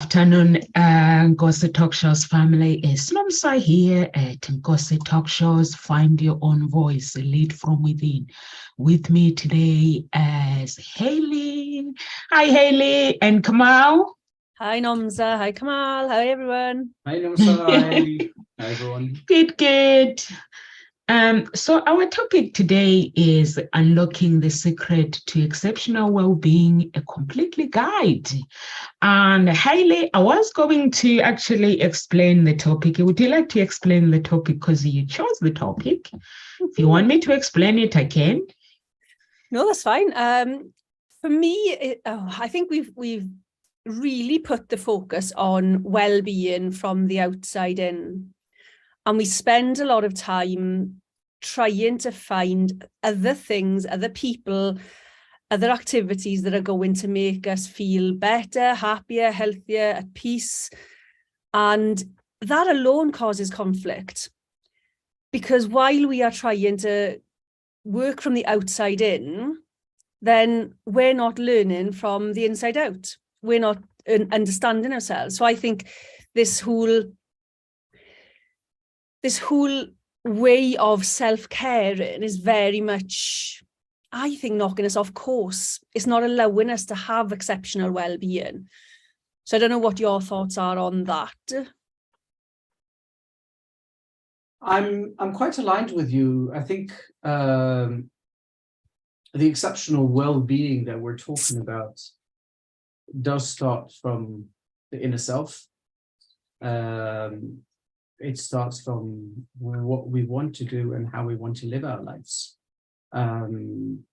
Afternoon, Ngozi Talk Shows family. It's Nomsa here at Ngozi Talk Shows. Find your own voice, lead from within. With me today is Haley. Hi, Haley and Kamal. Hi Nomza, hi Kamal, hi everyone. Hi Nomsa, hi everyone. Good. So our topic today is unlocking the secret to exceptional well-being, a completely guide. And Hailey, I was going to actually explain the topic. Would you like to explain the topic because you chose the topic? If you want me to explain it, I can. No, that's fine. For me, I think we've really put the focus on well-being from the outside in. And we spend a lot of time trying to find other things, other people, other activities that are going to make us feel better, happier, healthier, at peace. And that alone causes conflict. Because while we are trying to work from the outside in, then we're not learning from the inside out. We're not understanding ourselves. So I think this whole way of self-caring is very much, I think, knocking us off course. It's not allowing us to have exceptional well-being. So I don't know what your thoughts are on that. I'm quite aligned with you. I think the exceptional well-being that we're talking about does start from the inner self. It starts from what we want to do and how we want to live our lives. From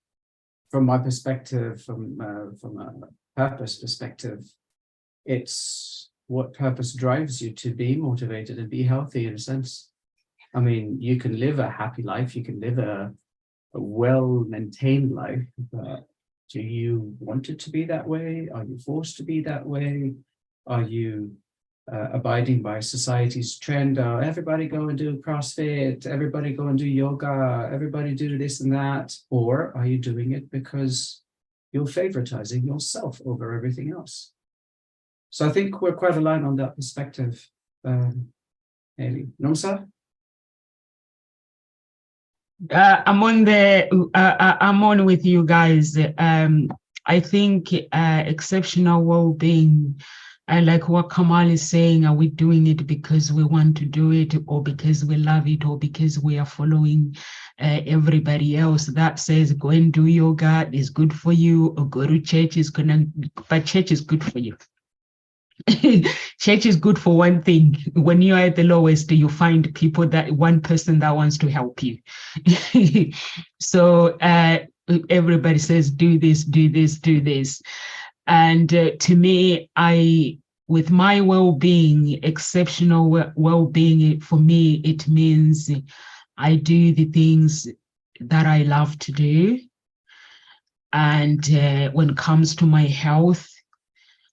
my perspective, from a purpose perspective, it's what purpose drives you to be motivated and be healthy in a sense. I mean, you can live a happy life, you can live a well-maintained life, but do you want it to be that way? Are you forced to be that way? Are you abiding by society's trend? Everybody go and do CrossFit, everybody go and do yoga, everybody do this and that. Or are you doing it because you're favoritizing yourself over everything else? So I think we're quite aligned on that perspective. Haley, Nomsa? I'm on with you guys. I think exceptional well-being, like what Kamal is saying, are we doing it because we want to do it, or because we love it, or because we are following everybody else that says go and do yoga is good for you, or go to church but church is good for you. Church is good for one thing. When you are at the lowest, you find one person that wants to help you. So everybody says do this, do this, do this. And to me, with my well-being, exceptional well-being, for me, it means I do the things that I love to do. And when it comes to my health,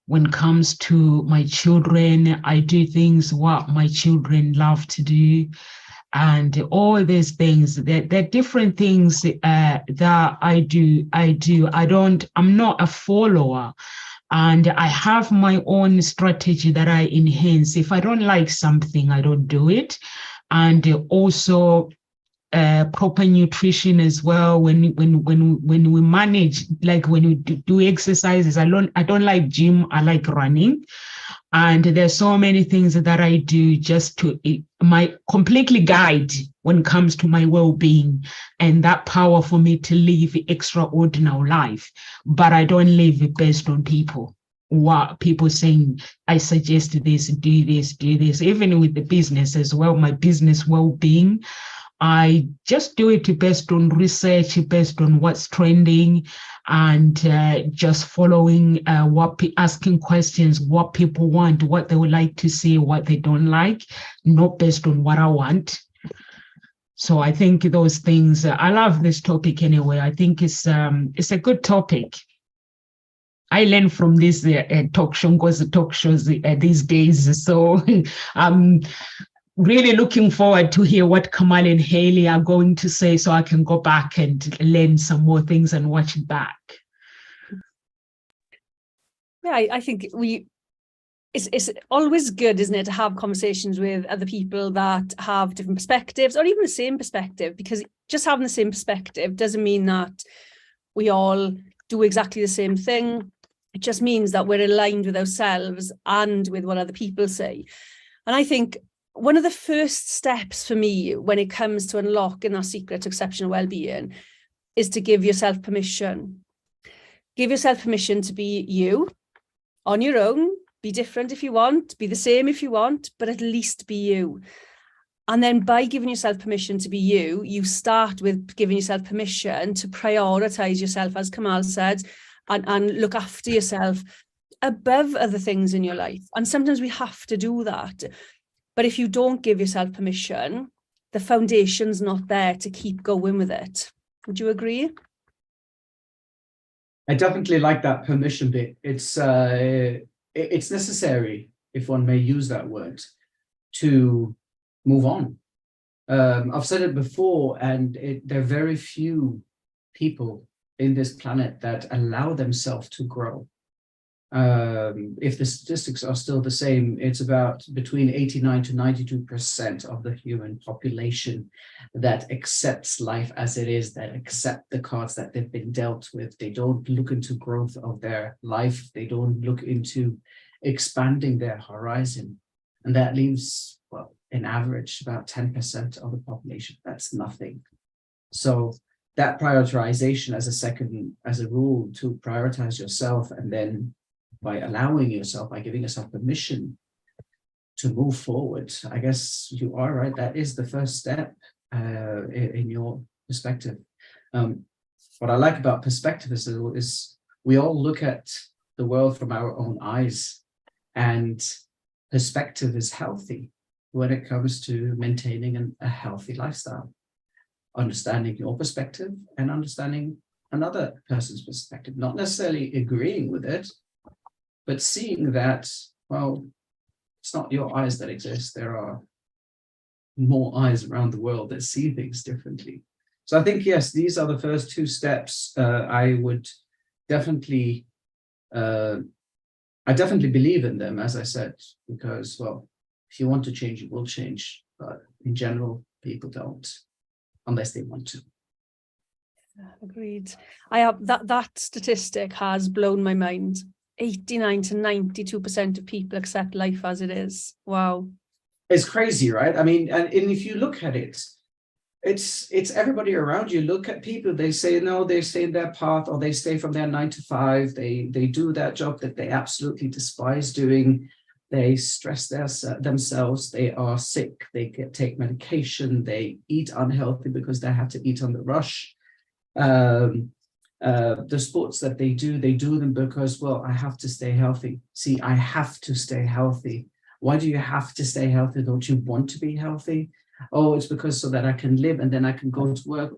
when it comes to my children, I do things what my children love to do. And all these things, they're different things that I do. I'm not a follower. And I have my own strategy that I enhance. If I don't like something, I don't do it. And also proper nutrition as well. When we manage, like when we do exercises, I don't like gym, I like running. And there's so many things that I do just to my completely guide when it comes to my well-being and that power for me to live extraordinary life. But I don't live it based on people. What people saying, I suggest this, do this, do this. Even with the business as well, my business well-being, I just do it based on research, based on what's trending, and just following asking questions, what people want, what they would like to see, what they don't like, not based on what I want. So I think those things, I love this topic anyway. I think it's a good topic. I learn from these talk shows these days. So really looking forward to hear what Kamal and Haley are going to say, so I can go back and learn some more things and watch it back. Yeah, I think it's always good, isn't it, to have conversations with other people that have different perspectives or even the same perspective, because just having the same perspective doesn't mean that we all do exactly the same thing. It just means that we're aligned with ourselves and with what other people say. And I think one of the first steps for me when it comes to unlocking that secret to exceptional well-being is to give yourself permission. Give yourself permission to be you on your own. Be different if you want, be the same if you want, but at least be you. And then by giving yourself permission to be you, you start with giving yourself permission to prioritize yourself, as Kamal said, and look after yourself above other things in your life. And sometimes we have to do that. But if you don't give yourself permission, the foundation's not there to keep going with it. Would you agree? I definitely like that permission bit. It's necessary, if one may use that word, to move on. I've said it before, and there are very few people in this planet that allow themselves to grow. If the statistics are still the same, it's about between 89 to 92% of the human population that accepts life as it is, that accept the cards that they've been dealt with. They don't look into growth of their life. They don't look into expanding their horizon. And that leaves, well, an average about 10% of the population. That's nothing. So that prioritization as a rule to prioritize yourself, and then by allowing yourself, by giving yourself permission to move forward, I guess you are right. That is the first step in your perspective. What I like about perspective is we all look at the world from our own eyes, and perspective is healthy when it comes to maintaining a healthy lifestyle. Understanding your perspective and understanding another person's perspective, not necessarily agreeing with it, but seeing that, well, it's not your eyes that exist. There are more eyes around the world that see things differently. So I think, yes, these are the first two steps. I definitely believe in them, as I said, because, well, if you want to change, you will change. But in general, people don't, unless they want to. Agreed. I have that statistic has blown my mind. 89 to 92% of people accept life as it is. Wow. It's crazy, right? I mean, and if you look at it, it's everybody around you. Look at people, they say no, they stay in their path, or they stay from their 9 to 5. They do that job that they absolutely despise doing. They stress themselves, they are sick, they take medication, they eat unhealthy because they have to eat on the rush. The sports that they do them because, well, I have to stay healthy. See, I have to stay healthy. Why do you have to stay healthy? Don't you want to be healthy? Oh, it's because so that I can live and then I can go to work.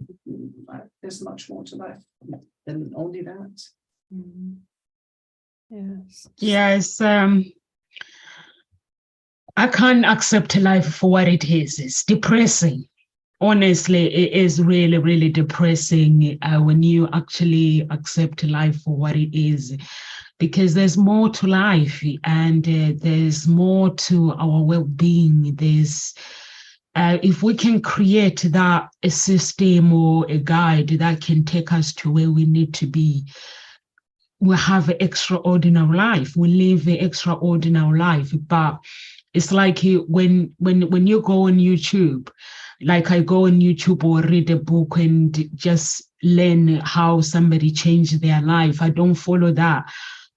There's much more to life than only that. Yes. Yes. I can't accept life for what it is. It's depressing. Honestly, it is really, really depressing when you actually accept life for what it is, because there's more to life, and there's more to our well-being. There's if we can create that a system or a guide that can take us to where we need to be, we have an extraordinary life. We live an extraordinary life. But it's like when you go on YouTube, like I go on YouTube or read a book and just learn how somebody changed their life. I don't follow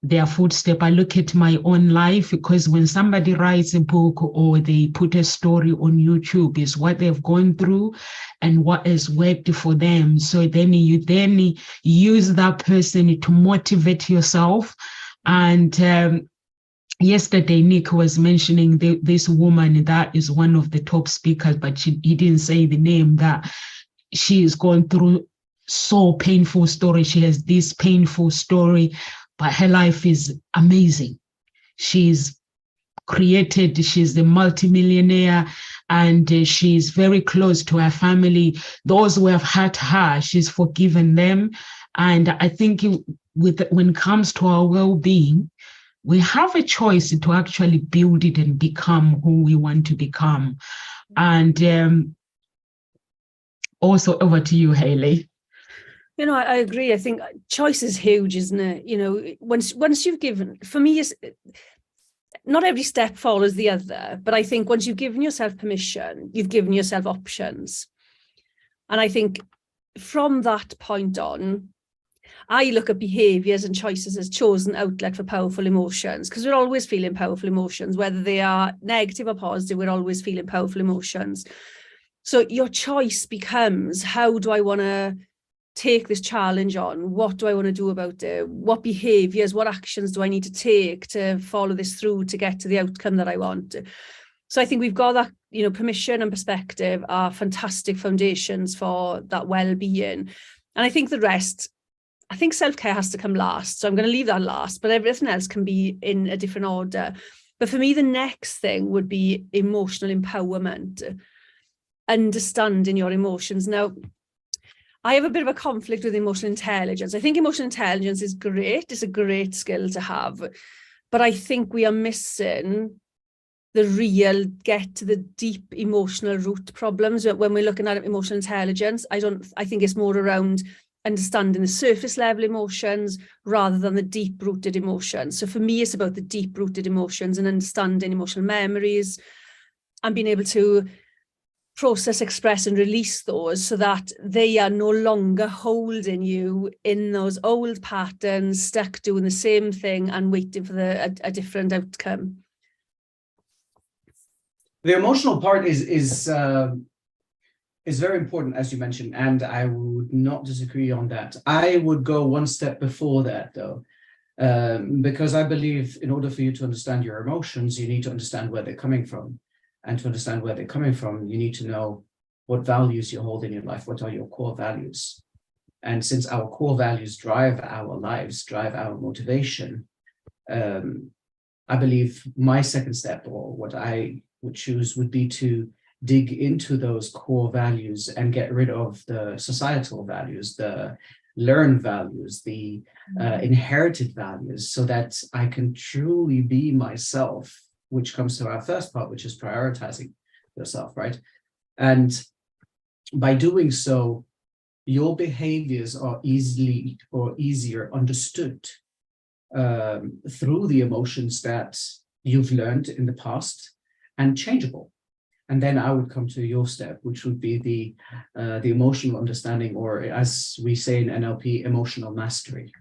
their footstep. I look at my own life, because when somebody writes a book or they put a story on YouTube, is what they've gone through and what has worked for them. So then you use that person to motivate yourself. And yesterday, Nick was mentioning this woman that is one of the top speakers, but he didn't say the name, that she is going through so painful story. She has this painful story, but her life is amazing. She's a multimillionaire, and she's very close to her family. Those who have hurt her, she's forgiven them. And I think when it comes to our well-being, we have a choice to actually build it and become who we want to become. And also over to you, Hayley. You know, I agree. I think choice is huge, isn't it? You know, once you've given, for me, not every step follows the other, but I think once you've given yourself permission, you've given yourself options. And I think from that point on, I look at behaviours and choices as chosen outlet for powerful emotions, because we're always feeling powerful emotions, whether they are negative or positive, we're always feeling powerful emotions. So your choice becomes, how do I want to take this challenge on? What do I want to do about it? What behaviours, what actions do I need to take to follow this through to get to the outcome that I want? So I think we've got that, you know, permission and perspective are fantastic foundations for that well-being. And I think the rest, I think self-care has to come last. So I'm going to leave that last, but everything else can be in a different order. But for me, the next thing would be emotional empowerment, understanding your emotions. Now, I have a bit of a conflict with emotional intelligence. I think emotional intelligence is great. It's a great skill to have. But I think we are missing the real get to the deep emotional root problems. When we're looking at emotional intelligence, I think it's more around understanding the surface level emotions rather than the deep rooted emotions. So for me, it's about the deep rooted emotions and understanding emotional memories and being able to process, express and release those so that they are no longer holding you in those old patterns, stuck doing the same thing and waiting for a different outcome. The emotional part is very important, as you mentioned, and I would not disagree on that. I would go one step before that, though, because I believe in order for you to understand your emotions, you need to understand where they're coming from. And to understand where they're coming from, you need to know what values you hold in your life. What are your core values? And since our core values drive our lives, drive our motivation, I believe my second step, or what I would choose, would be to dig into those core values and get rid of the societal values, the learned values, the inherited values, so that I can truly be myself, which comes to our first part, which is prioritizing yourself, right? And by doing so, your behaviors are easier understood through the emotions that you've learned in the past and changeable. And then I would come to your step, which would be the emotional understanding, or as we say in NLP, emotional mastery.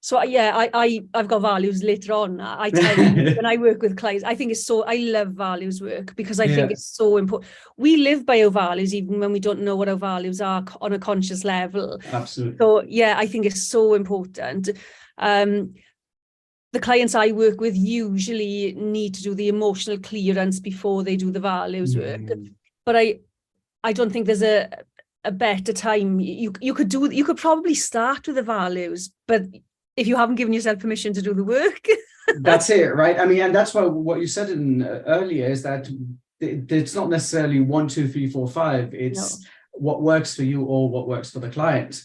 So yeah, I've got values later on. I tell you, when I work with clients, I think it's I love values work because I think it's so important. We live by our values, even when we don't know what our values are on a conscious level. Absolutely. So yeah, I think it's so important. The clients I work with usually need to do the emotional clearance before they do the values work. But I don't think there's a better time. You could probably start with the values, but if you haven't given yourself permission to do the work. That's it, right? I mean, and that's why what you said earlier is that it's not necessarily 1, 2, 3, 4, 5. It's what works for you or what works for the client.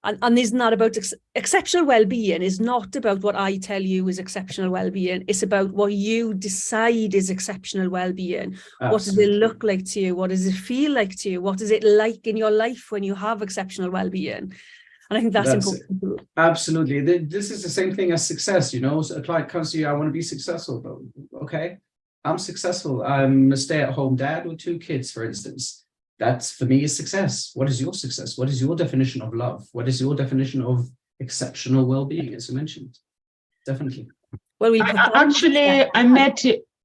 And isn't that about exceptional well-being? Is not about what I tell you is exceptional well-being. It's about what you decide is exceptional well-being. Absolutely. What does it look like to you? What does it feel like to you? What is it like in your life when you have exceptional well-being? And I think that's important. Absolutely. This is the same thing as success, you know. So a client comes to you, I want to be successful, but okay, I'm successful. I'm a stay-at-home dad with 2 kids, for instance. That's, for me, is success. What is your success? What is your definition of love? What is your definition of exceptional well-being, as you mentioned? Definitely. Well,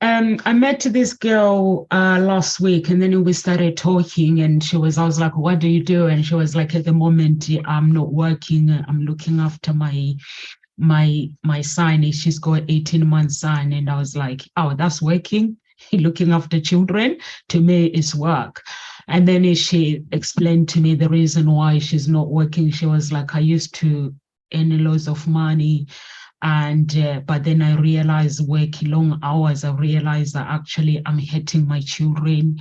I met this girl last week, and then we started talking, and I was like, what do you do? And she was like, at the moment, I'm not working. I'm looking after my son. She's got 18-month son. And I was like, oh, that's working. Looking after children, to me, is work. And then she explained to me the reason why she's not working. She was like, I used to earn loads of money. And but then I realized working long hours, I realized that actually I'm hurting my children.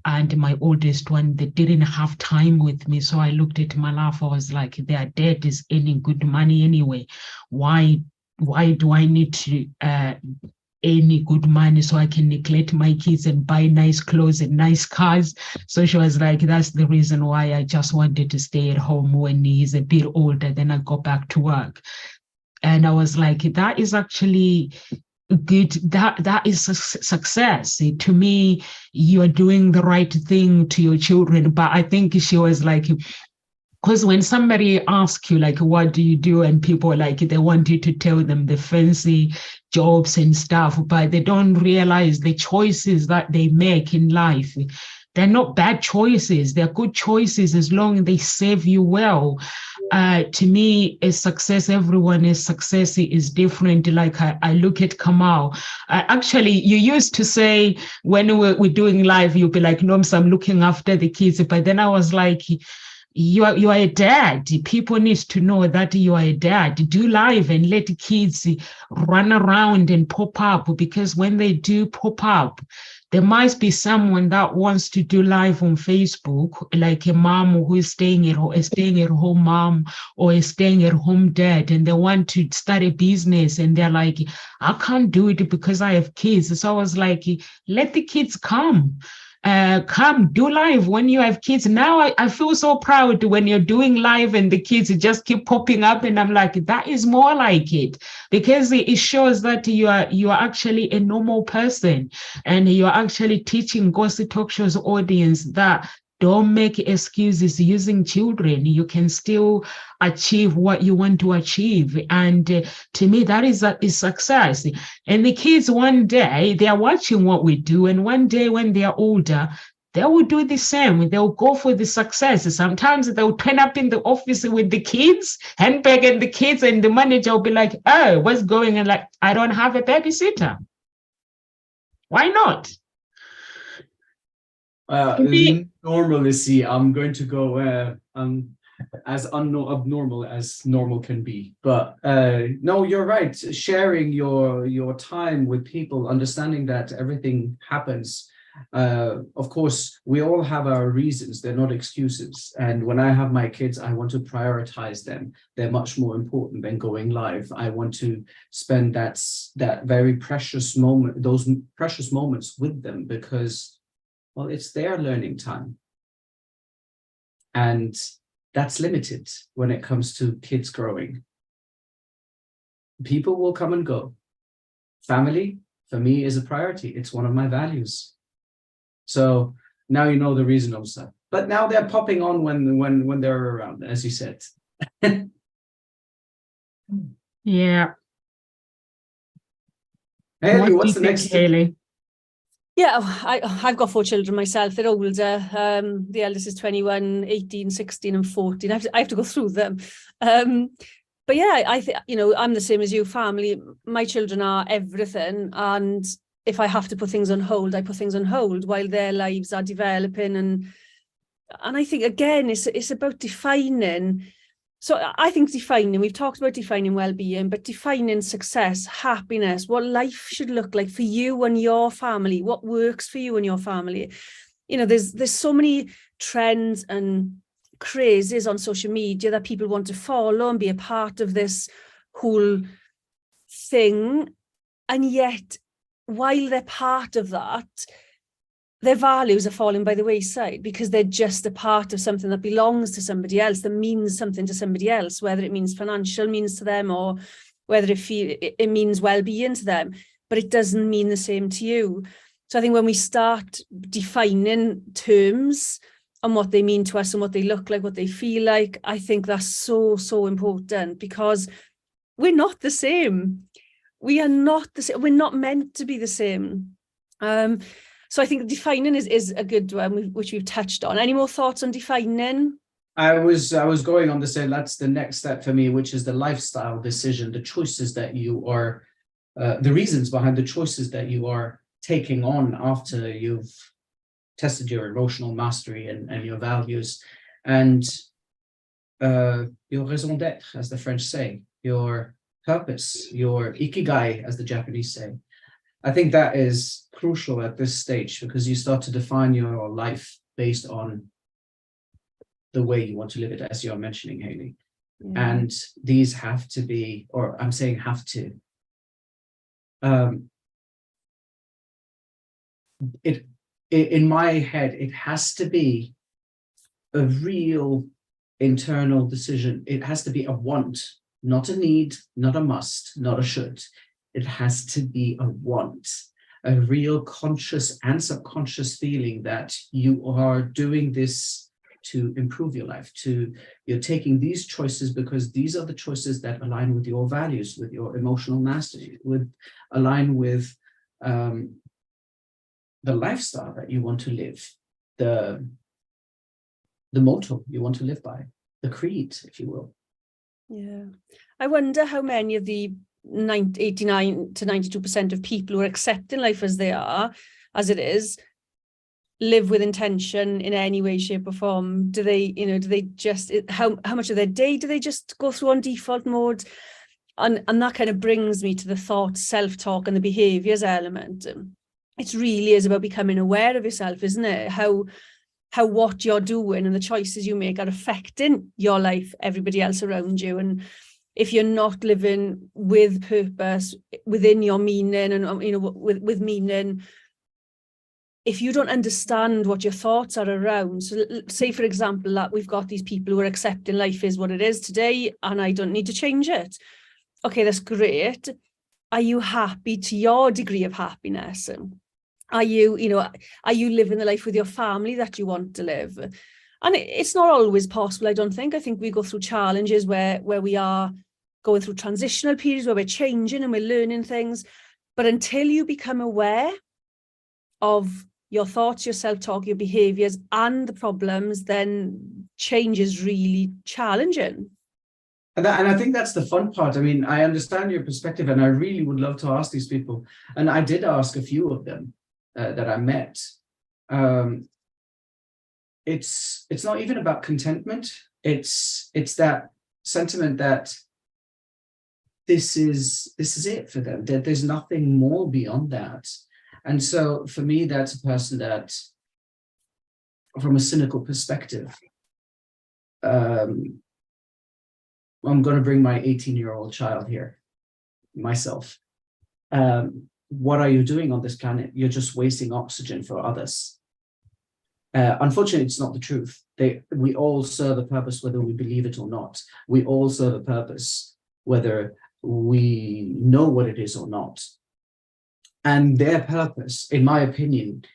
And my oldest one, they didn't have time with me. So I looked at my life, I was like, their dad is earning good money anyway. Why do I need to any good money so I can neglect my kids and buy nice clothes and nice cars? So she was like, that's the reason why I just wanted to stay at home when he's a bit older, then I go back to work. And I was like, that is actually good. That is success. To me, you are doing the right thing to your children. But I think she was like, because when somebody asks you, like, what do you do? And people like, they want you to tell them the fancy jobs and stuff, but they don't realize the choices that they make in life. They're not bad choices. They're good choices as long as they serve you well. To me, a success, everyone's success is different. Like I look at Kamal. Actually, you used to say when we're doing live, you'll be like, Noms, I'm looking after the kids. But then I was like, you are a dad. People need to know that you are a dad. Do live and let kids run around and pop up, because when they do pop up, there might be someone that wants to do live on Facebook, like a mom who is staying at home mom or a staying at home dad, and they want to start a business, and they're like, I can't do it because I have kids. So I was like, let the kids come. Come do live when you have kids. Now I feel so proud when you're doing live and the kids just keep popping up, and I'm like, that is more like it, because it shows that you are actually a normal person, and you are actually teaching Gossip Talk Show's audience that don't make excuses using children. You can still achieve what you want to achieve. And to me, that is success. And the kids, one day, they are watching what we do. And one day when they are older, they will do the same. They'll go for the success. Sometimes they'll turn up in the office with the kids, handbag and the kids, and the manager will be like, oh, what's going on? Like, I don't have a babysitter. Why not? Normalcy, I'm going to go as abnormal as normal can be. But no, you're right. Sharing your time with people, understanding that everything happens. Of course, we all have our reasons. They're not excuses. And when I have my kids, I want to prioritize them. They're much more important than going live. I want to spend that very precious moment, those precious moments with them, because, well, it's their learning time. And that's limited when it comes to kids growing. People will come and go. Family, for me, is a priority. It's one of my values. So now you know the reason also. But now they're popping on when they're around, as you said. Yeah. Haley, what's the next? Haley? Yeah, I've got 4 children myself. They're older. The eldest is 21, 18, 16 and 14. I have to go through them. But yeah, I think, I'm the same as you, family. My children are everything. And if I have to put things on hold, I put things on hold while their lives are developing. And I think, again, it's about defining. So I think we've talked about defining well-being, but defining success, happiness, what life should look like for you and your family, what works for you and your family. There's so many trends and crazes on social media that people want to follow and be a part of this whole thing. And yet, while they're part of that, their values are falling by the wayside because they're just a part of something that belongs to somebody else, that means something to somebody else, whether it means financial means to them or whether it means well-being to them, but it doesn't mean the same to you. So I think when we start defining terms and what they mean to us and what they look like, what they feel like, I think that's so, so important, because we're not the same. We are not the same. We're not meant to be the same. So I think defining is a good one, which we've touched on. Any more thoughts on defining? I was going on to say that's the next step for me, which is the lifestyle decision, the choices that you are, the reasons behind the choices that you are taking on after you've tested your emotional mastery and your values, and your raison d'être, as the French say, your purpose, your ikigai, as the Japanese say. I think that is crucial at this stage, because you start to define your life based on the way you want to live it, as you're mentioning, Haley. Yeah. And these have to be, or I'm saying have to, in my head, it has to be a real internal decision. It has to be a want, not a need, not a must, not a should. It has to be a want, a real conscious and subconscious feeling that you are doing this to improve your life, you're taking these choices because these are the choices that align with your values, with your emotional mastery, align with the lifestyle that you want to live, the motto you want to live by, the creed, if you will. Yeah. I wonder how many of the 89 to 92% of people who are accepting life as they are, as it is, live with intention in any way, shape or form. Do they just, how much of their day do they just go through on default mode? And that kind of brings me to the thought, self-talk and the behaviors element. It really is about becoming aware of yourself, isn't it? How what you're doing and the choices you make are affecting your life, everybody else around you. And if you're not living with purpose within your meaning and, with meaning, if you don't understand what your thoughts are around, so say, for example, that we've got these people who are accepting life is what it is today, and I don't need to change it. Okay, that's great. Are you happy to your degree of happiness? Are you living the life with your family that you want to live? And it's not always possible, I don't think. I think we go through challenges where we are going through transitional periods where we're changing and we're learning things. But until you become aware of your thoughts, your self-talk, your behaviors, and the problems, then change is really challenging. And I think that's the fun part. I mean, I understand your perspective, and I really would love to ask these people. And I did ask a few of them that I met. It's not even about contentment. It's that sentiment that this is it for them. That there's nothing more beyond that. And so for me, that's a person that, from a cynical perspective, I'm going to bring my 18-year-old child here, myself. What are you doing on this planet? You're just wasting oxygen for others. Unfortunately, it's not the truth. We all serve a purpose, whether we believe it or not. We all serve a purpose, whether we know what it is or not. And their purpose, in my opinion,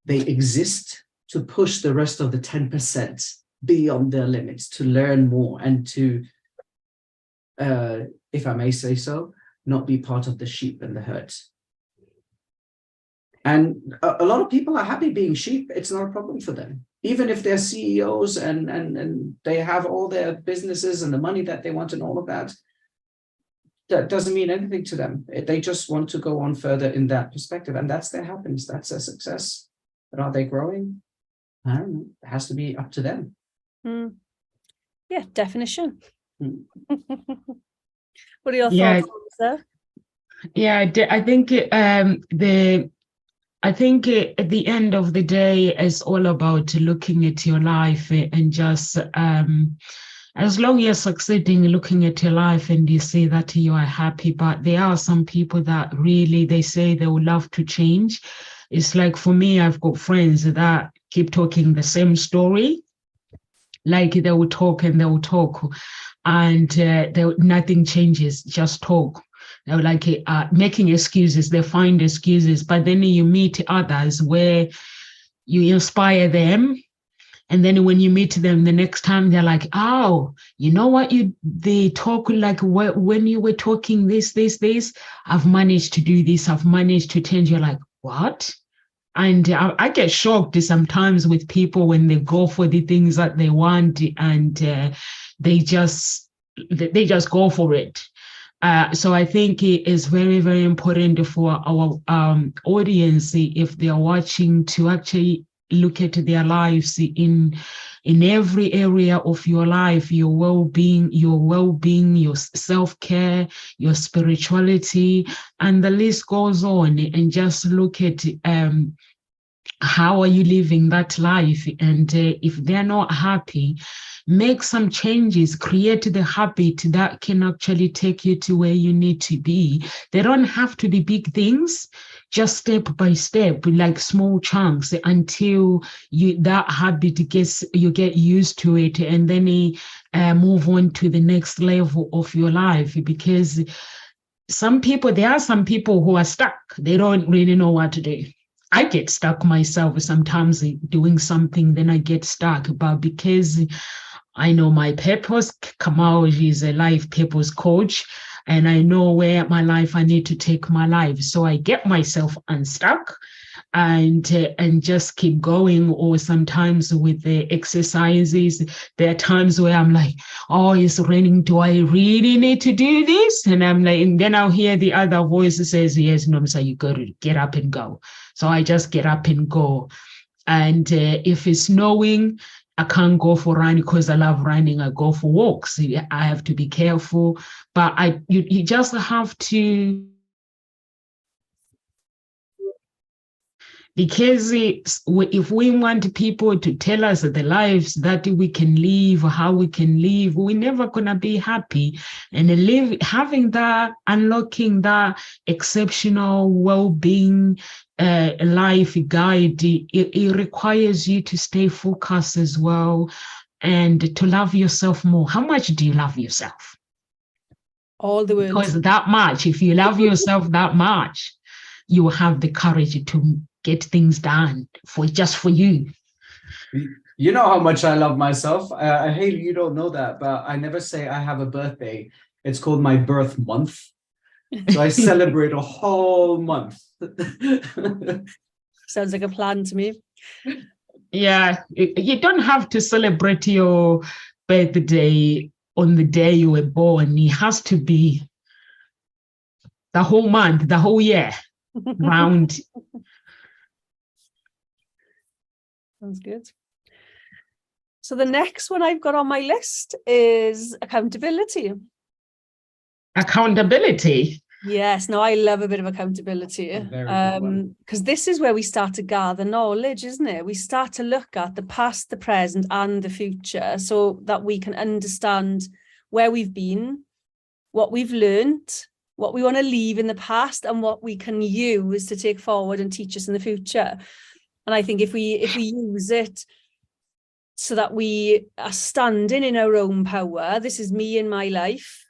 they exist to push the rest of the 10% beyond their limits, to learn more and to, if I may say so, not be part of the sheep and the herd. And a lot of people are happy being sheep. It's not a problem for them. Even if they're CEOs and they have all their businesses and the money that they want and all of that, that doesn't mean anything to them. They just want to go on further in that perspective. And that's their happiness. That's their success. But are they growing? I don't know. It has to be up to them. Yeah, definition. What are your thoughts on this? Yeah, I think at the end of the day, it's all about looking at your life and just as long as you're succeeding, looking at your life and you see that you are happy. But there are some people that really, they say they would love to change. It's like, for me, I've got friends that keep talking the same story. Like they will talk and they will talk and nothing changes, just talk. They're like making excuses, they find excuses, but then you meet others where you inspire them. And then when you meet them the next time, they're like, oh, you know what, they talk like when you were talking this, I've managed to do this, I've managed to change. You're like, what? And I get shocked sometimes with people when they go for the things that they want and they just go for it. So I think it is very, very important for our audience, if they are watching, to actually look at their lives in every area of your life, your well-being, your self-care, your spirituality, and the list goes on, and just look at how are you living that life? And if they're not happy, make some changes, create the habit that can actually take you to where you need to be. They don't have to be big things, just step by step, like small chunks, until that habit you get used to it, and then move on to the next level of your life. Because there are some people who are stuck. They don't really know what to do. I get stuck myself sometimes doing something, then I get stuck. But because I know my purpose, Kamau is a life purpose coach, and I know where my life I need to take my life. So I get myself unstuck and just keep going. Or sometimes with the exercises, there are times where I'm like, oh, it's raining. Do I really need to do this? And I'm like, and then I'll hear the other voice that says, yes, no, so you got to get up and go. So I just get up and go. And if it's snowing, I can't go for running because I love running. I go for walks. I have to be careful, but you just have to, because if we want people to tell us the lives that we can live, how we can live, we're never going to be happy. And having that, unlocking that exceptional well-being life guide, it requires you to stay focused as well, and to love yourself more. How much do you love yourself? All the world. Because that much, if you love yourself that much, you will have the courage to get things done for you. You know how much I love myself. Haley, you don't know that, but I never say I have a birthday. It's called my birth month. So I celebrate a whole month. Sounds like a plan to me. Yeah, you don't have to celebrate your birthday on the day you were born. It has to be the whole month, the whole year round. Sounds good. So the next one I've got on my list is accountability. Accountability. Yes, no, I love a bit of accountability, because this is where we start to gather knowledge, isn't it? We start to look at the past, the present, and the future, so that we can understand where we've been, what we've learned, what we want to leave in the past, and what we can use to take forward and teach us in the future. And I think if we use it so that we are standing in our own power, this is me in my life,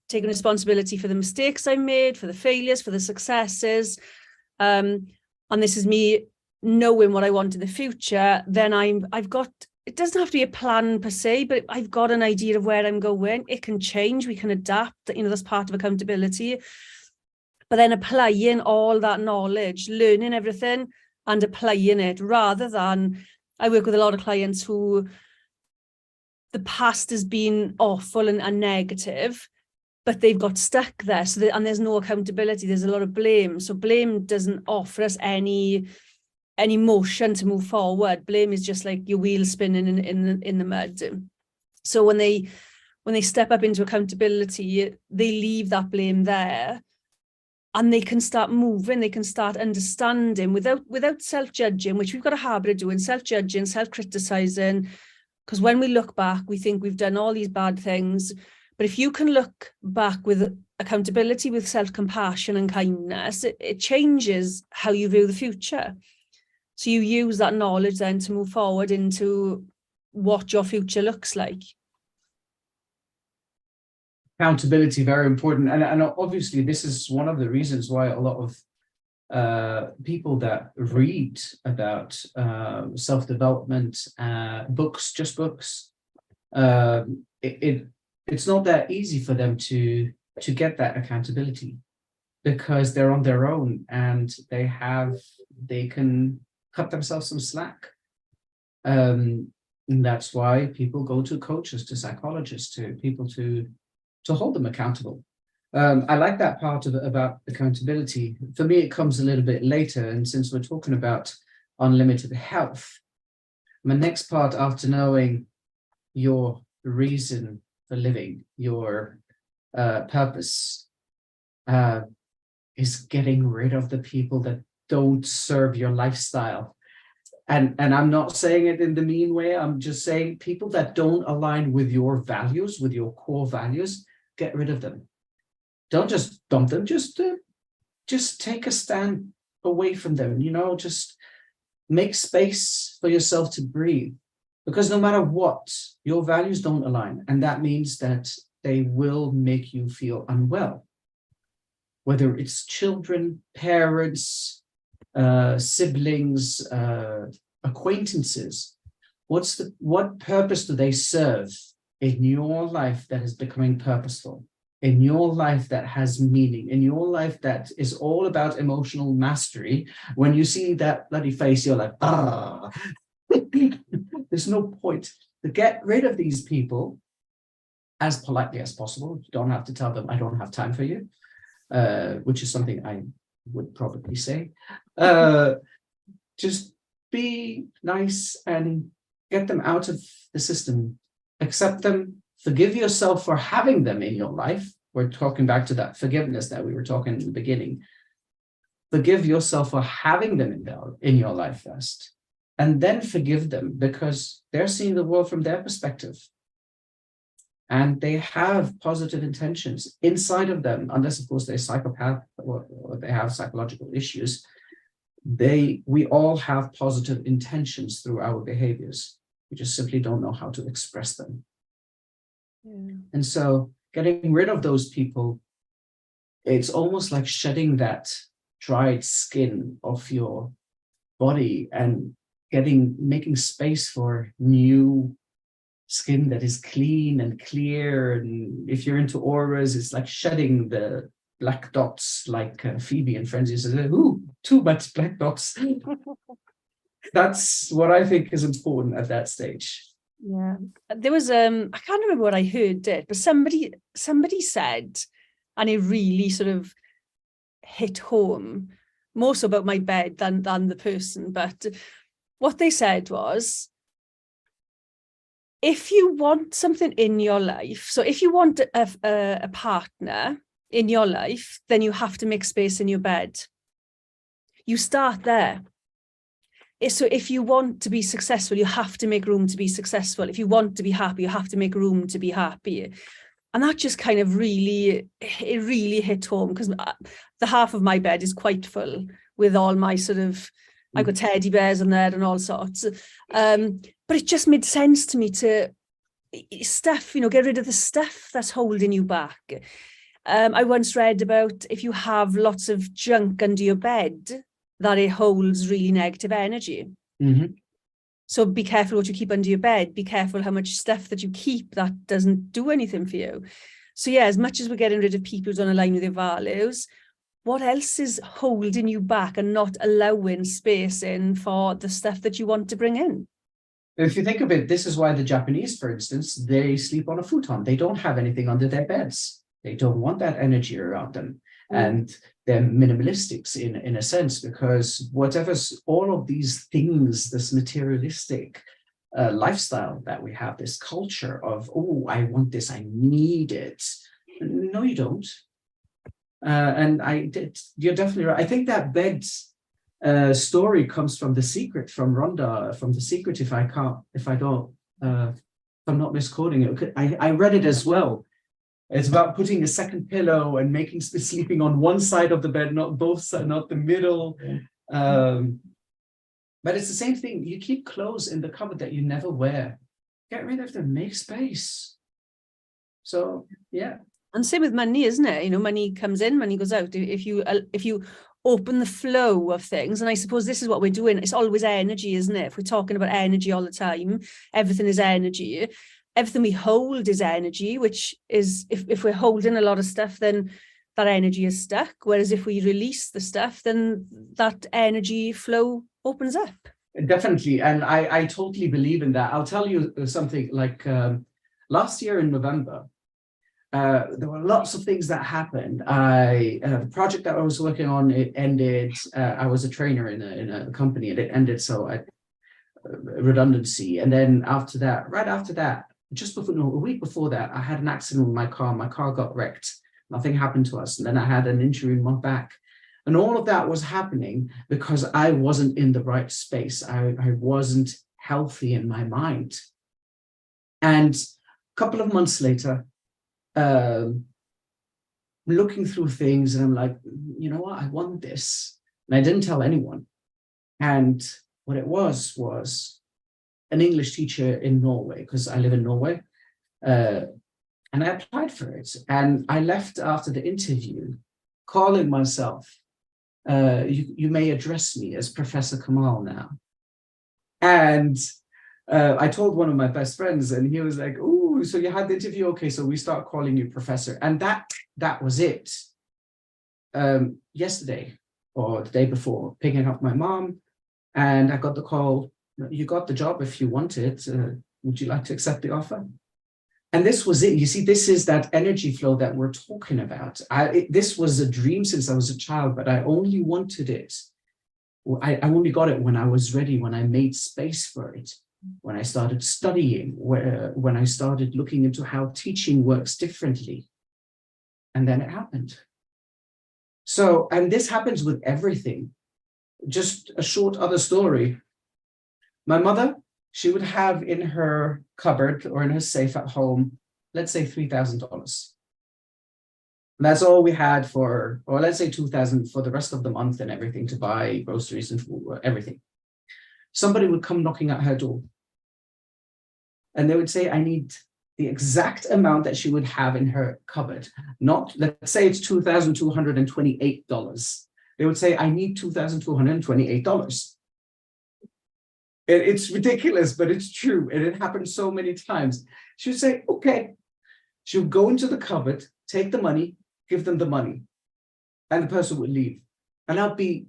taking responsibility for the mistakes I made, for the failures, for the successes. And this is me knowing what I want in the future. Then I've got, it doesn't have to be a plan per se, but I've got an idea of where I'm going. It can change, we can adapt, that's part of accountability. But then applying all that knowledge, learning everything and applying it, rather than, I work with a lot of clients who the past has been awful and negative, but they've got stuck there. So and there's no accountability. There's a lot of blame. So blame doesn't offer us any motion to move forward. Blame is just like your wheels spinning in the mud. So when they step up into accountability, they leave that blame there, and they can start moving. They can start understanding without self-judging, which we've got a habit of doing, self-judging, self-criticizing. Because when we look back, we think we've done all these bad things. But if you can look back with accountability, with self-compassion and kindness, it changes how you view the future. So you use that knowledge then to move forward into what your future looks like. Accountability, very important. And obviously, this is one of the reasons why a lot of people that read about self-development, books, it's not that easy for them to get that accountability, because they're on their own and they can cut themselves some slack. And that's why people go to coaches, to psychologists, to people to hold them accountable. I like that part about accountability. For me, it comes a little bit later. And since we're talking about unlimited health. My next part, after knowing your reason for living, your purpose, is getting rid of the people that don't serve your lifestyle. And I'm not saying it in the mean way. I'm just saying people that don't align with your values, with your core values, get rid of them. Don't just dump them. Just take a stand away from them. Just make space for yourself to breathe. Because no matter what, your values don't align. And that means that they will make you feel unwell. Whether it's children, parents, siblings, acquaintances, what purpose do they serve in your life that is becoming purposeful, in your life that has meaning, in your life that is all about emotional mastery? When you see that bloody face, you're like, there's no point. To get rid of these people as politely as possible. You don't have to tell them, I don't have time for you, which is something I would probably say. Just be nice and get them out of the system. Accept them. Forgive yourself for having them in your life. We're talking back to that forgiveness that we were talking in the beginning. Forgive yourself for having them in your life first. And then forgive them because they're seeing the world from their perspective. And they have positive intentions inside of them, unless, of course, they're psychopath or they have psychological issues. We all have positive intentions through our behaviors. We just simply don't know how to express them. Yeah. And so getting rid of those people, it's almost like shedding that dried skin off your body and making space for new skin that is clean and clear. And if you're into auras, it's like shedding the black dots, like Phoebe and Frenzy says, ooh, too much black dots. That's what I think is important at that stage. Yeah, there was I can't remember what I heard it, but somebody said, and it really sort of hit home, more so about my bed than the person, but what they said was, if you want something in your life, so if you want a partner in your life, then you have to make space in your bed. You start there. So if you want to be successful, you have to make room to be successful. If you want to be happy, you have to make room to be happy. And that just kind of really hit home, because the half of my bed is quite full with all my sort of, I've got teddy bears in there and all sorts. But it just made sense to me to stuff, get rid of the stuff that's holding you back. I once read about if you have lots of junk under your bed, that it holds really negative energy. Mm-hmm. So be careful what you keep under your bed. Be careful how much stuff that you keep that doesn't do anything for you. So yeah, as much as we're getting rid of people who don't align with your values, what else is holding you back and not allowing space in for the stuff that you want to bring in? If you think of it, this is why the Japanese, for instance, they sleep on a futon. They don't have anything under their beds. They don't want that energy around them. And they're minimalistics in a sense, because all of these things, this materialistic lifestyle that we have, this culture of, oh, I want this, I need it. No, you don't. And you're definitely right. I think that bed story comes from The Secret, from Rhonda, from The Secret, if I'm not misquoting it. I read it as well. It's about putting a second pillow and sleeping on one side of the bed, not both sides, not the middle. But it's the same thing. You keep clothes in the cupboard that you never wear. Get rid of them, make space. So, yeah. And same with money, isn't it? Money comes in, money goes out. If you open the flow of things, and I suppose this is what we're doing. It's always energy, isn't it? If we're talking about energy all the time, everything is energy. Everything we hold is energy, which is, if we're holding a lot of stuff, then that energy is stuck. Whereas if we release the stuff, then that energy flow opens up. Definitely. And I totally believe in that. I'll tell you something like last year in November, there were lots of things that happened. The project that I was working on, it ended. I was a trainer in a company, and it ended. So I redundancy. And then after that, right after that, just before, no, a week before that, I had an accident with my car. My car got wrecked. Nothing happened to us. And then I had an injury in my back. And all of that was happening because I wasn't in the right space. I wasn't healthy in my mind. And a couple of months later, looking through things, and I'm like, you know what, I want this. And I didn't tell anyone. And what it was an English teacher in Norway, because I live in Norway. And I applied for it. And I left after the interview, calling myself, you may address me as Professor Kamal now. And I told one of my best friends, and he was like, "Oh, so you had the interview? Okay, so we start calling you Professor." And that was it. Yesterday or the day before, picking up my mom, and I got the call, "You got the job if you want it. Would you like to accept the offer?" And this was it. You see, this is that energy flow that we're talking about. This was a dream since I was a child, but I only wanted it. I only got it when I was ready, when I made space for it, when I started studying, when I started looking into how teaching works differently. And then it happened. So, and this happens with everything. Just a short other story. My mother, she would have in her cupboard or in her safe at home, let's say $3,000. That's all we had for, or let's say 2,000 for the rest of the month and everything, to buy groceries and food, everything. Somebody would come knocking at her door, and they would say, "I need the exact amount that she would have in her cupboard." Not, let's say it's $2,228. They would say, "I need $2,228. It's ridiculous, but it's true. And it happened so many times. She would say, "Okay." She would go into the cupboard, take the money, give them the money, and the person would leave. And I'd be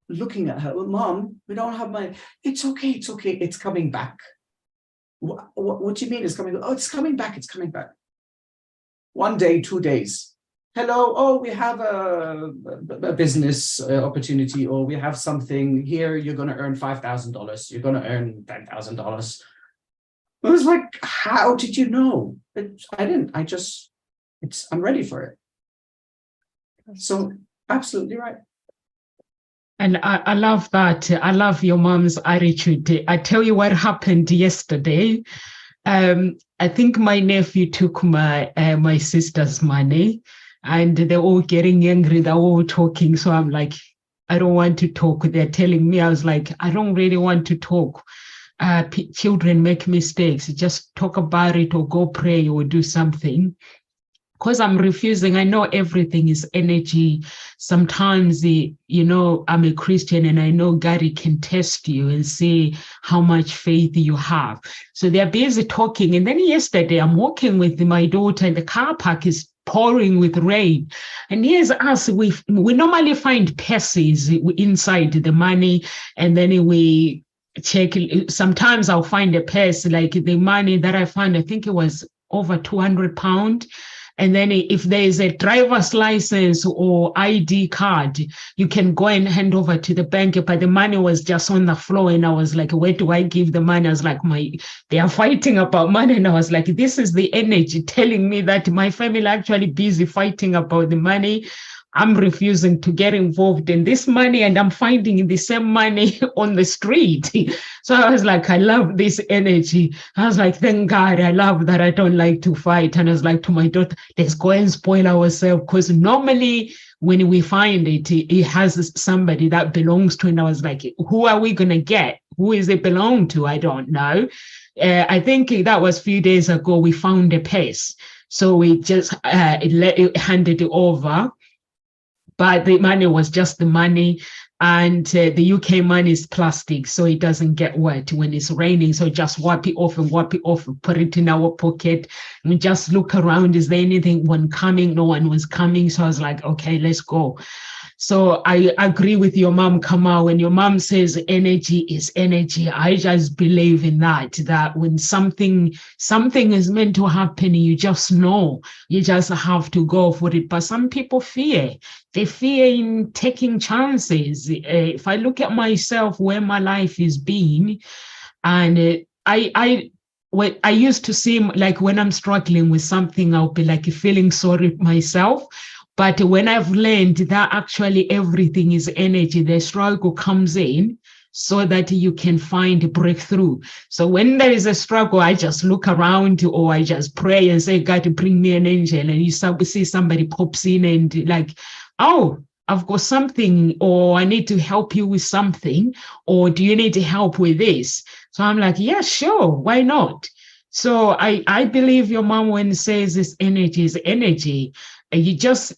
looking at her, "Well, Mom, we don't have money." "It's okay, it's okay, it's coming back." What do you mean it's coming back? "Oh, it's coming back, it's coming back." 1 day, 2 days. "Hello, oh, we have a business opportunity, or we have something here. You're going to earn $5,000. You're going to earn $10,000. I was like, "How did you know?" I didn't. I'm ready for it. So absolutely right. And I love that. I love your mom's attitude. I tell you what happened yesterday. I think my nephew took my sister's money, and they're all getting angry. They're all talking. So I'm like, I don't want to talk. They're telling me. I was like, I don't really want to talk. Children make mistakes. Just talk about it, or go pray, or do something. Because I'm refusing. I know everything is energy. Sometimes, I'm a Christian, and I know God can test you and see how much faith you have. So they're busy talking. And then yesterday, I'm walking with my daughter, and the car park is pouring with rain. And here's us. We normally find purses inside the money, and then we check. Sometimes I'll find a purse, like the money that I found, I think it was over £200. And then if there is a driver's license or ID card, you can go and hand over to the bank. But the money was just on the floor. And I was like, where do I give the money? I was like, they are fighting about money. And I was like, this is the energy telling me that my family are actually busy fighting about the money. I'm refusing to get involved in this money, and I'm finding the same money on the street. So I was like, I love this energy. I was like, thank God, I love that I don't like to fight. And I was like to my daughter, let's go and spoil ourselves, because normally when we find it, it has somebody that belongs to it. And I was like, who are we going to get? Who is it belong to? I don't know. I think that was a few days ago, we found a purse. So we just handed it over. But the money was just the money, and the UK money is plastic, so it doesn't get wet when it's raining. So just wipe it off, put it in our pocket, and just look around. Is there anyone coming? No one was coming. So I was like, okay, let's go. So I agree with your mom, Kamal. When your mom says energy is energy, I just believe in that when something is meant to happen, you just know, you just have to go for it. But some people fear. They fear in taking chances. If I look at myself, where my life has been, and I used to seem like when I'm struggling with something, I'll be like feeling sorry myself. But when I've learned that actually everything is energy, the struggle comes in so that you can find a breakthrough. So when there is a struggle, I just look around or I just pray and say, God, bring me an angel. And you see somebody pops in and like, oh, I've got something, or I need to help you with something, or do you need help with this? So I'm like, yeah, sure, why not? So I believe your mom when says this energy is energy. And you just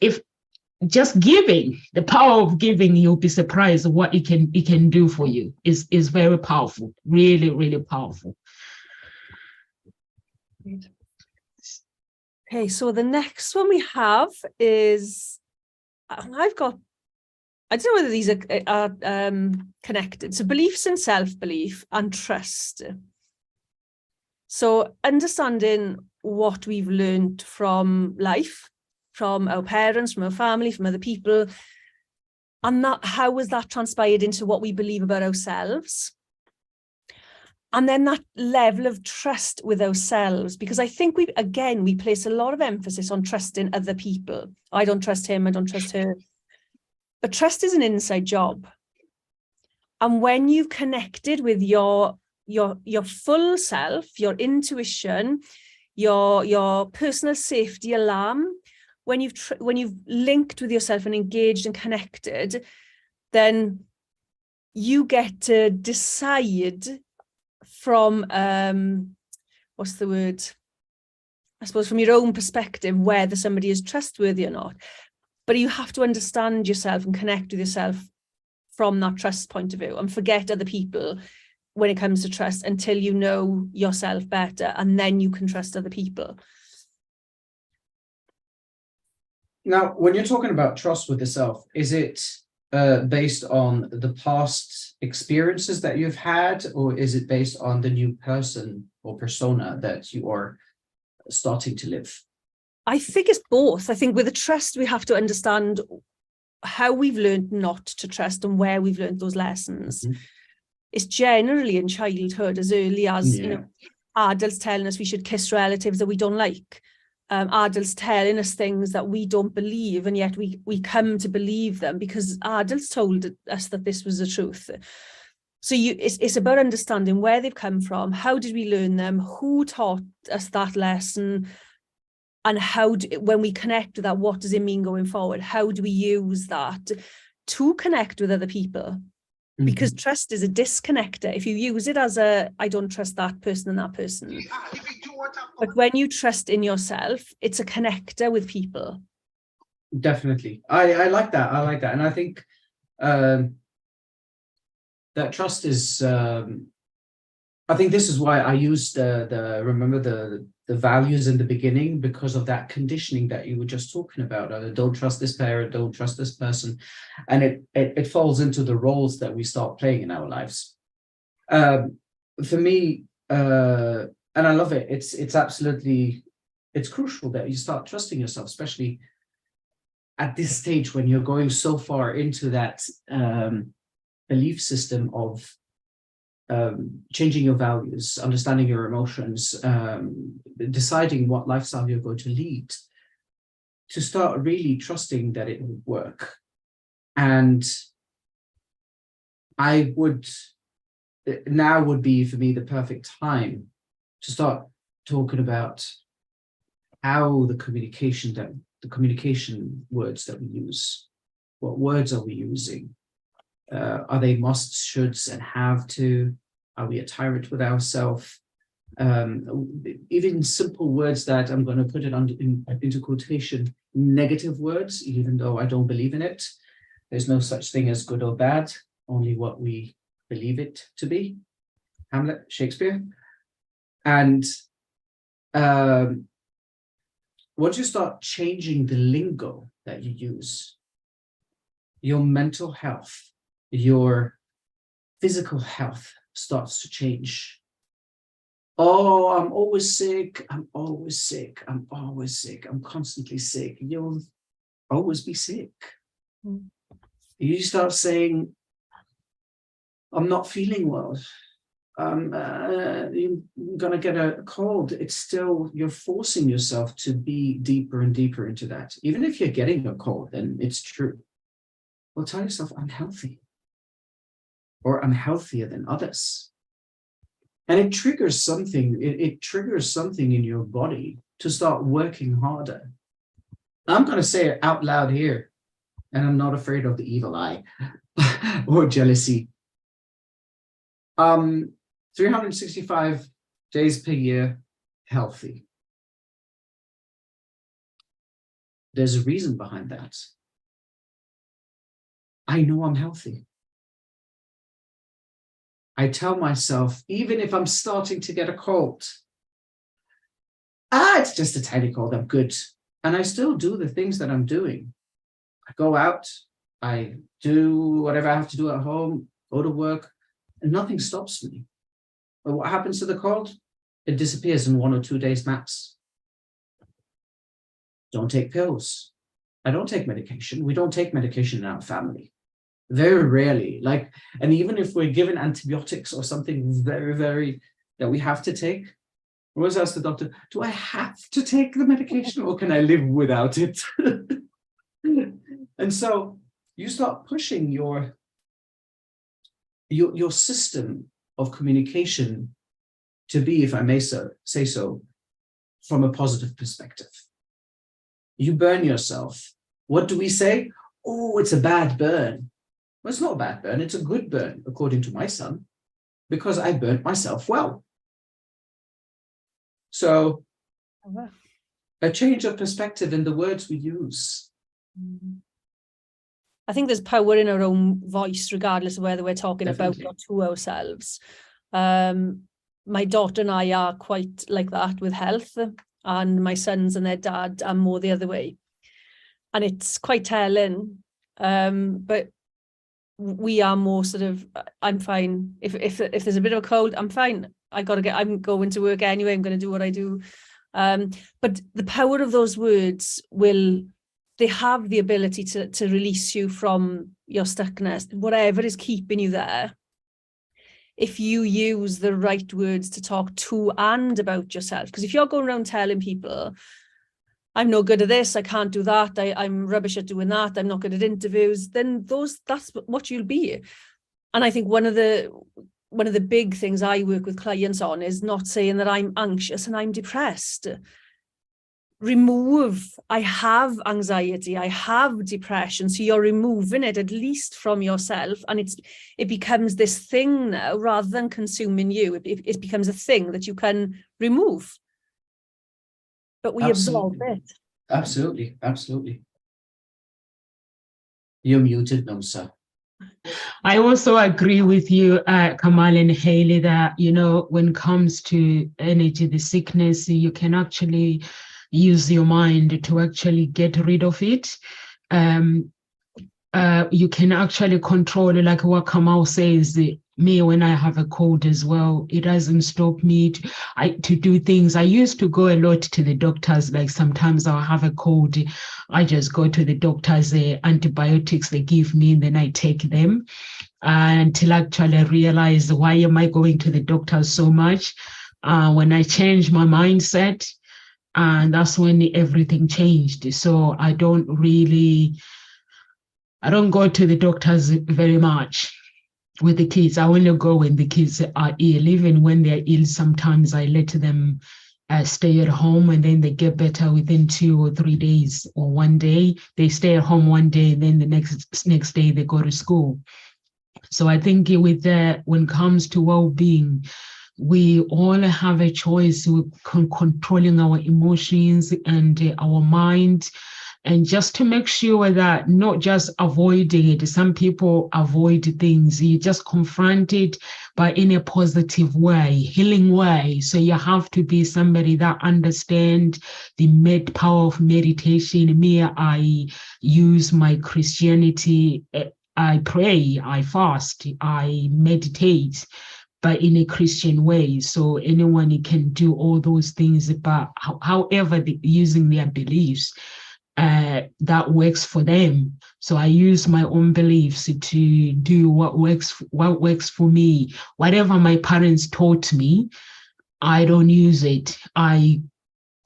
giving, the power of giving, you'll be surprised what it can do for you. Is very powerful, really, really powerful. Okay, so the next one we have is, I don't know whether these are connected. So beliefs and self-belief and trust. So understanding what we've learned from life, from our parents, from our family, from other people, and that how has that transpired into what we believe about ourselves. And then that level of trust with ourselves, because I think we place a lot of emphasis on trusting other people. I don't trust him, I don't trust her. But trust is an inside job. And when you've connected with your full self, your intuition, your personal safety alarm, when you've linked with yourself and engaged and connected, then you get to decide from what's the word? I suppose from your own perspective whether somebody is trustworthy or not. But you have to understand yourself and connect with yourself from that trust point of view, and forget other people when it comes to trust until you know yourself better, and then you can trust other people. Now, when you're talking about trust with yourself, is it based on the past experiences that you've had, or is it based on the new person or persona that you are starting to live? I think it's both. I think with the trust, we have to understand how we've learned not to trust and where we've learned those lessons. Mm-hmm. It's generally in childhood, as early as adults telling us we should kiss relatives that we don't like. Adults telling us things that we don't believe, and yet we come to believe them because adults told us that this was the truth. So it's about understanding where they've come from, how did we learn them, who taught us that lesson, and when we connect with that, what does it mean going forward? How do we use that to connect with other people? Mm-hmm. Because trust is a disconnector. If you use it as I don't trust that person and that person. But when you trust in yourself, it's a connector with people. Definitely. I like that. And I think that trust is, I think this is why I used the values in the beginning, because of that conditioning that you were just talking about. Don't trust this parent, don't trust this person. And it falls into the roles that we start playing in our lives. For me, and I love it, it's absolutely, it's crucial that you start trusting yourself, especially at this stage when you're going so far into that belief system of changing your values, understanding your emotions, deciding what lifestyle you're going to lead, to start really trusting that it will work. And now would be for me the perfect time to start talking about how the communication words that we use, what words are we using? Are they musts, shoulds, and have to? Are we a tyrant with ourselves? Even simple words that I'm going to put it into quotation, negative words, even though I don't believe in it. There's no such thing as good or bad, only what we believe it to be. Hamlet, Shakespeare. And once you start changing the lingo that you use, your mental health, your physical health starts to change. Oh, I'm always sick. I'm always sick. I'm always sick. I'm constantly sick. You'll always be sick. Mm. You start saying, I'm not feeling well. You're going to get a cold. It's still, you're forcing yourself to be deeper and deeper into that. Even if you're getting a cold, then it's true. Well, tell yourself, I'm healthy. Or I'm healthier than others. And it triggers something, it triggers something in your body to start working harder. I'm going to say it out loud here, and I'm not afraid of the evil eye or jealousy. 365 days per year, healthy. There's a reason behind that. I know I'm healthy. I tell myself, even if I'm starting to get a cold, it's just a tiny cold, I'm good. And I still do the things that I'm doing. I go out, I do whatever I have to do at home, go to work, and nothing stops me. But what happens to the cold? It disappears in 1 or 2 days max. Don't take pills. I don't take medication. We don't take medication in our family. Very rarely. And even if we're given antibiotics or something very, very that we have to take, I always ask the doctor, do I have to take the medication or can I live without it? And so you start pushing your system of communication to be, if I may say so, from a positive perspective. You burn yourself. What do we say? Oh, it's a bad burn. Well, it's not a bad burn. It's a good burn, according to my son, because I burnt myself well. So a change of perspective in the words we use. I think there's power in our own voice, regardless of whether we're talking Definitely. about or to ourselves. My daughter and I are quite like that with health, and my sons and their dad are more the other way. And it's quite telling. But we are more sort of, I'm fine. If there's a bit of a cold, I'm fine. I'm going to work anyway. I'm going to do what I do. But the power of those words they have the ability to release you from your stuckness, whatever is keeping you there. If you use the right words to talk to and about yourself, because if you're going around telling people, I'm no good at this, I can't do that, I'm rubbish at doing that, I'm not good at interviews, then that's what you'll be. And I think one of the big things I work with clients on is not saying that I'm anxious and I'm depressed. Remove, I have anxiety, I have depression. So you're removing it at least from yourself, and it becomes this thing now rather than consuming you. It becomes a thing that you can remove. But we absorb it. Absolutely, absolutely. You're muted, Nomsa. I also agree with you, Kamal and Haley, that, when it comes to energy, the sickness, you can actually use your mind to actually get rid of it. You can actually control it, like what Kamal says. Me, when I have a cold as well, it doesn't stop me to do things. I used to go a lot to the doctors. Like sometimes I'll have a cold, I just go to the doctors, antibiotics they give me, and then I take them until actually I realize, why am I going to the doctors so much? When I changed my mindset, and that's when everything changed. So I don't go to the doctors very much with the kids. I only go when the kids are ill. Even when they're ill, sometimes I let them stay at home, and then they get better within 2 or 3 days, or one day. They stay at home one day, and then the next day they go to school. So I think with when it comes to well-being, we all have a choice with controlling our emotions and our mind. And just to make sure that not just avoiding it, some people avoid things, you just confront it, but in a positive way, healing way. So you have to be somebody that understands the power of meditation. Me, I use my Christianity. I pray, I fast, I meditate, but in a Christian way. So anyone can do all those things, but however, using their beliefs, that works for them. So I use my own beliefs to do what works for me. Whatever my parents taught me, I don't use it. I've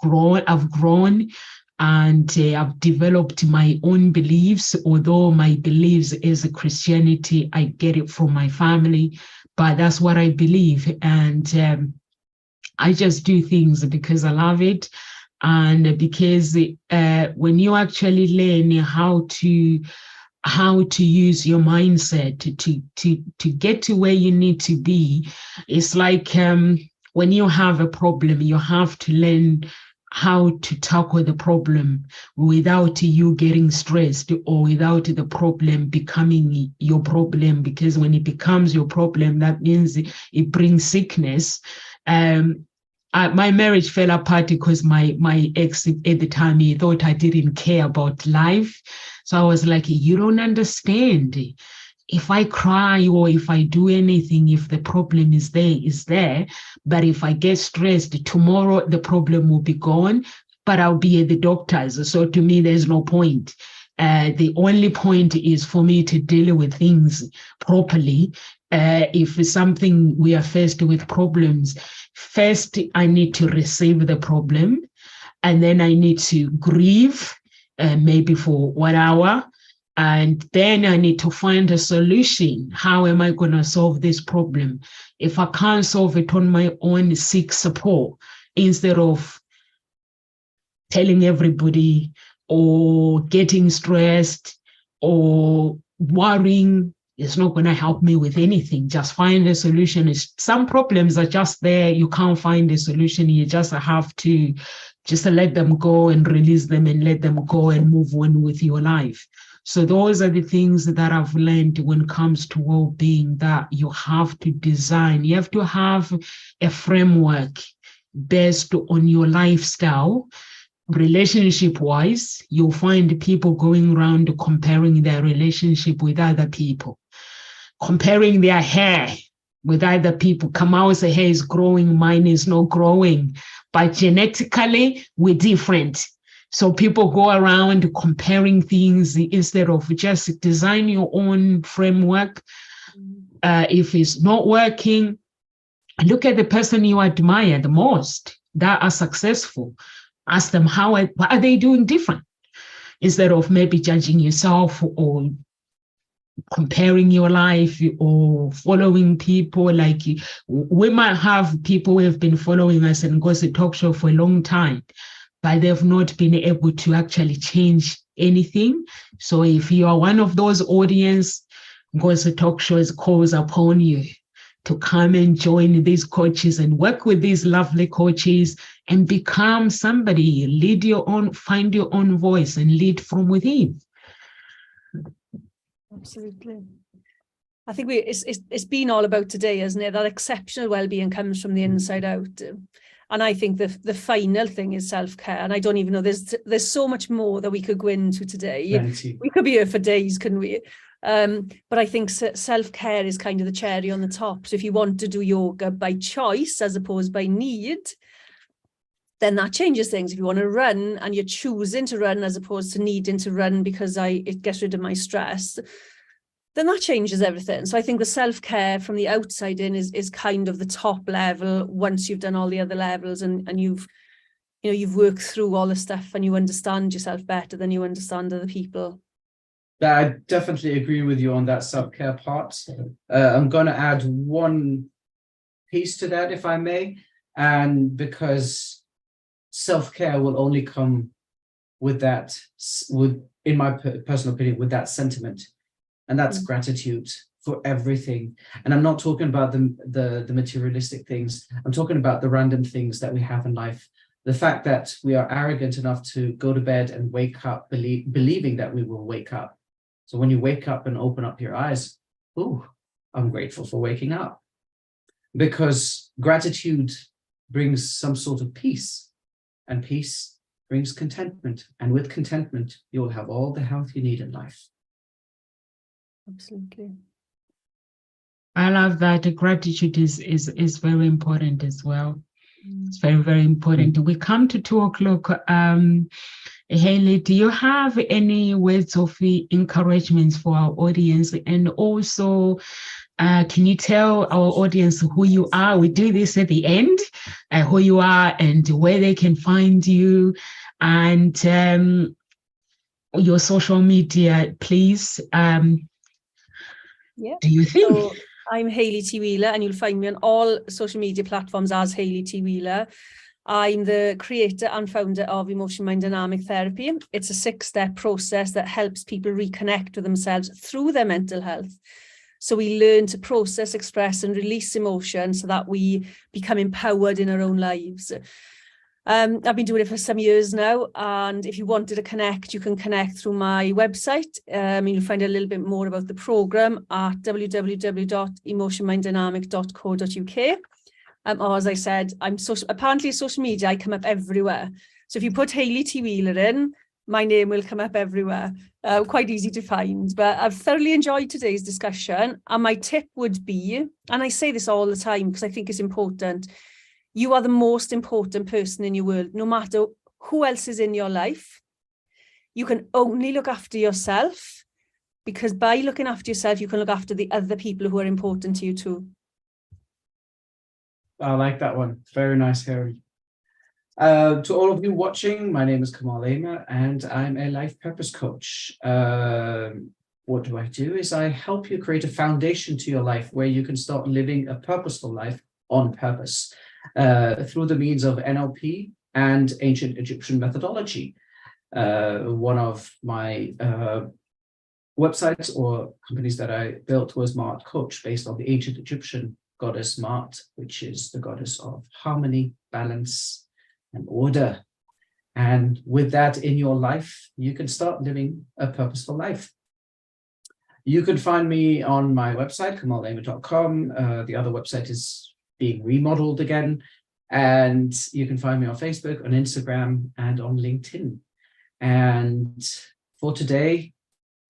grown and I've developed my own beliefs. Although my beliefs is a Christianity, I get it from my family, but that's what I believe. And I just do things because I love it. And because when you actually learn how to use your mindset to get to where you need to be, it's like when you have a problem, you have to learn how to tackle the problem without you getting stressed or without the problem becoming your problem, because when it becomes your problem, that means it brings sickness. My marriage fell apart because my ex at the time, he thought I didn't care about life. So I was like, you don't understand. If I cry or if I do anything, if the problem is there, it's there. But if I get stressed, tomorrow the problem will be gone, but I'll be at the doctor's. So to me, there's no point. The only point is for me to deal with things properly. If it's something we are faced with problems, first I need to receive the problem, and then I need to grieve, maybe for 1 hour. And then I need to find a solution. How am I going to solve this problem? If I can't solve it on my own, seek support instead of telling everybody or getting stressed or worrying. It's not going to help me with anything. Just find a solution. Some problems are just there. You can't find a solution. You just have to just let them go and release them and let them go and move on with your life. So those are the things that I've learned when it comes to well-being, that you have to design. You have to have a framework based on your lifestyle. Relationship-wise, you'll find people going around comparing their relationship with other people, comparing their hair with other people. Kamau's hair is growing, mine is not growing, but genetically, we're different. So people go around comparing things instead of just design your own framework. If it's not working, look at the person you admire the most that are successful. Ask them what are they doing different, instead of maybe judging yourself or comparing your life or following people. Like, we might have people who have been following us and Ngozi Talk Show for a long time, but they've not been able to actually change anything. So if you are one of those audience, Ngozi Talk Show calls upon you to come and join these coaches and work with these lovely coaches and become somebody, find your own voice and lead from within. Absolutely. I think it's been all about today, isn't it? That exceptional well-being comes from the inside out. And I think the final thing is self-care. And I don't even know, there's so much more that we could go into today. Plenty. We could be here for days, couldn't we? But I think self-care is kind of the cherry on the top. So if you want to do yoga by choice as opposed by need, then that changes things. If you want to run and you're choosing to run as opposed to needing to run because it gets rid of my stress, then that changes everything. So I think the self-care from the outside in is kind of the top level. Once you've done all the other levels and you've worked through all the stuff and you understand yourself better than you understand other people. I definitely agree with you on that self-care part. I'm going to add one piece to that, if I may, and because self-care will only come with that, in my personal opinion, with that sentiment, and that's gratitude for everything. And I'm not talking about the materialistic things. I'm talking about the random things that we have in life, The fact that we are arrogant enough to go to bed and wake up believing that we will wake up. So when you wake up and open up your eyes, oh, I'm grateful for waking up. Because gratitude brings some sort of peace, and peace brings contentment. And with contentment, you'll have all the health you need in life. Absolutely. I love that. Gratitude is very important as well. It's very, very important. We come to 2:00. Hayley, do you have any words of encouragement for our audience? And also, can you tell our audience who you are? We do this at the end, who you are and where they can find you, and your social media, please. Do you think? So I'm Hayley T. Wheeler, and you'll find me on all social media platforms as Hayley T. Wheeler. I'm the creator and founder of Emotion Mind Dynamic Therapy. It's a 6-step process that helps people reconnect with themselves through their mental health. So we learn to process, express, and release emotion so that we become empowered in our own lives. I've been doing it for some years now, and if you wanted to connect, you can connect through my website. You'll find a little bit more about the program at www.emotionminddynamic.co.uk. Or as I said, apparently social media, I come up everywhere. So if you put Hayley T. Wheeler in, my name will come up everywhere. Quite easy to find. But I've thoroughly enjoyed today's discussion. And my tip would be, and I say this all the time because I think it's important, you are the most important person in your world, no matter who else is in your life. You can only look after yourself, because by looking after yourself, you can look after the other people who are important to you too. I like that one. Very nice, Harry. To all of you watching, my name is Kamal Amer, and I'm a life purpose coach. What do I do is I help you create a foundation to your life where you can start living a purposeful life on purpose through the means of NLP and ancient Egyptian methodology. One of my websites or companies that I built was Mart Coach, based on the ancient Egyptian goddess Mart, which is the goddess of harmony, balance, and order. And with that in your life, you can start living a purposeful life. You can find me on my website, kamalamer.com. The other website is being remodeled again. And you can find me on Facebook, on Instagram, and on LinkedIn. And for today,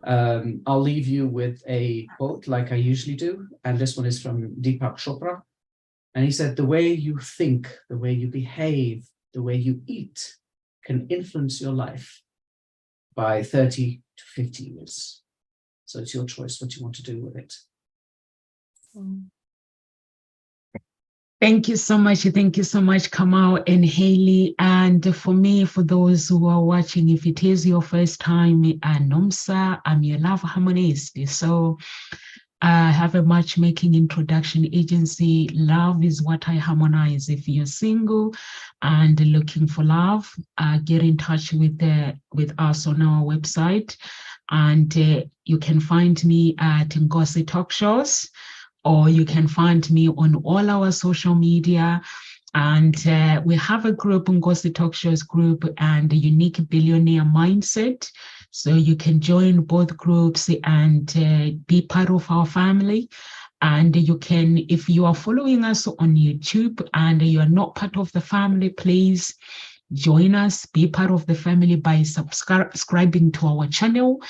I'll leave you with a quote like I usually do. And this one is from Deepak Chopra. And he said, the way you think, the way you behave, the way you eat can influence your life by 30 to 50 years. So it's your choice what you want to do with it. Thank you so much. Thank you so much, Kamal and Hayley. And for me, for those who are watching, if it is your first time, Nomsa, I'm your love harmonist. So I have a matchmaking introduction agency. Love is what I harmonize. If you're single and looking for love, get in touch with us on our website. And you can find me at Ngozi Talk Shows, or you can find me on all our social media. And we have a group, Ngozi Talk Shows group, and a Unique Billionaire Mindset. So you can join both groups and be part of our family. And you can, if you are following us on YouTube and you are not part of the family, please join us, be part of the family by subscribing to our channel.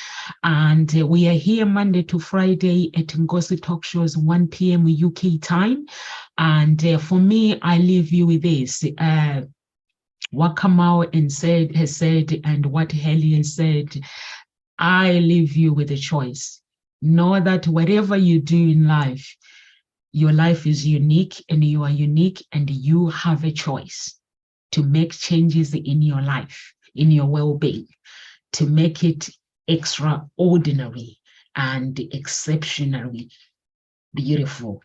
And we are here Monday to Friday at Ngozi Talk Shows, 1 p.m. UK time. And for me, I leave you with this. What Kamal has said and what Hayley has said, I leave you with a choice. Know that whatever you do in life, your life is unique and you are unique, and you have a choice to make changes in your life, in your well-being, to make it extraordinary and exceptionally beautiful.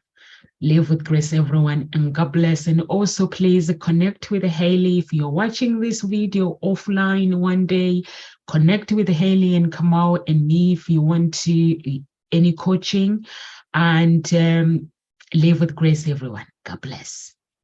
Live with grace, everyone, and God bless. And also, please connect with Hayley. If you're watching this video offline one day, connect with Hayley and Kamal and me if you want to any coaching. And live with grace, everyone. God bless.